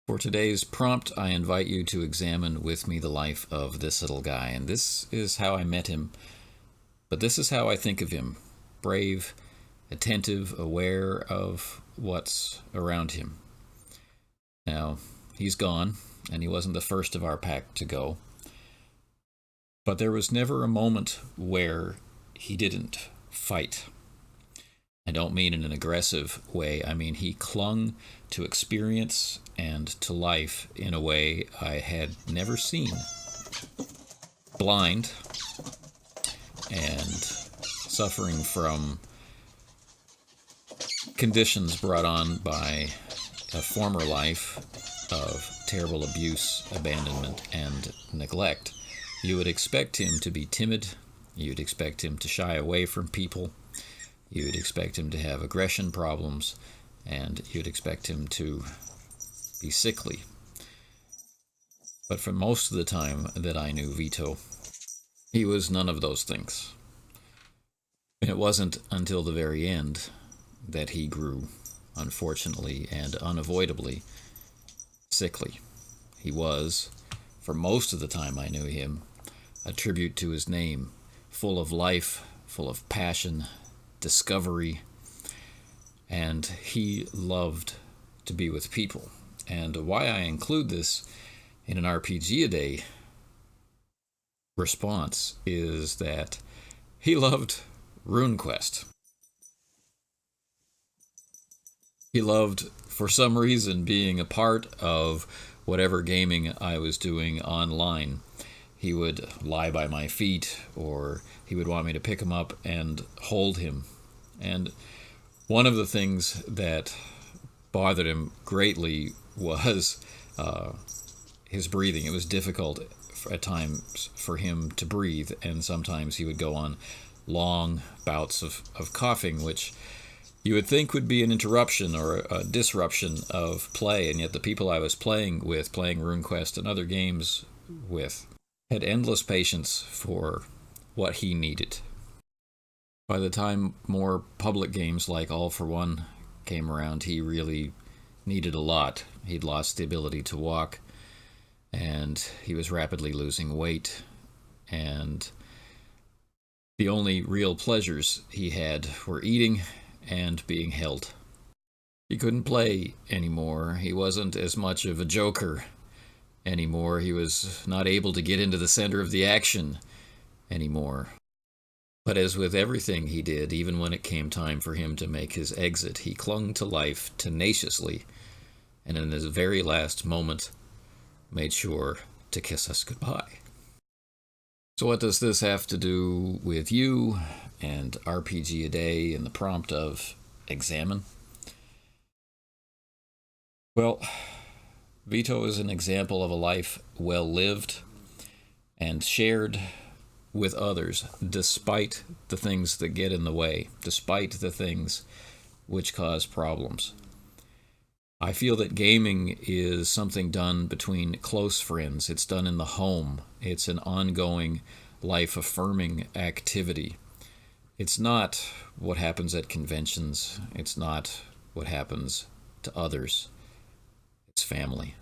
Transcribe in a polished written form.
For today's prompt, I invite you to examine with me the life of this little guy. And this is how I met him, but this is how I think of him. Brave, attentive, aware of what's around him. Now, he's gone, and he wasn't the first of our pack to go. But there was never a moment where he didn't fight. I don't mean in an aggressive way. I mean he clung to experience and to life in a way I had never seen. Blind and suffering from conditions brought on by a former life of terrible abuse, abandonment, and neglect. You would expect him to be timid. You'd expect him to shy away from people. You'd expect him to have aggression problems, and you'd expect him to be sickly. But for most of the time that I knew Vito, he was none of those things. And it wasn't until the very end that he grew, unfortunately and unavoidably, sickly. He was, for most of the time I knew him, a tribute to his name, full of life, full of passion, discovery, and he loved to be with people. And why I include this in an RPG-a-day response is that he loved RuneQuest. He loved, for some reason, being a part of whatever gaming I was doing online. He would lie by my feet, or he would want me to pick him up and hold him. And one of the things that bothered him greatly was his breathing. It was difficult at times for him to breathe, and sometimes he would go on long bouts of coughing, which you would think would be an interruption or a disruption of play, and yet the people I was playing with, playing RuneQuest and other games with, had endless patience for what he needed. By the time more public games like All for One came around, he really needed a lot. He'd lost the ability to walk, and he was rapidly losing weight, and the only real pleasures he had were eating and being held. He couldn't play anymore. He wasn't as much of a joker anymore. He was not able to get into the center of the action anymore. But as with everything he did, even when it came time for him to make his exit, he clung to life tenaciously, and in his very last moment made sure to kiss us goodbye. So what does this have to do with you and RPG-a-day and the prompt of examine? Well, Vito is an example of a life well lived and shared with others, despite the things that get in the way, despite the things which cause problems. I feel that gaming is something done between close friends. It's done in the home. It's an ongoing, life-affirming activity. It's not what happens at conventions. It's not what happens to others. It's family.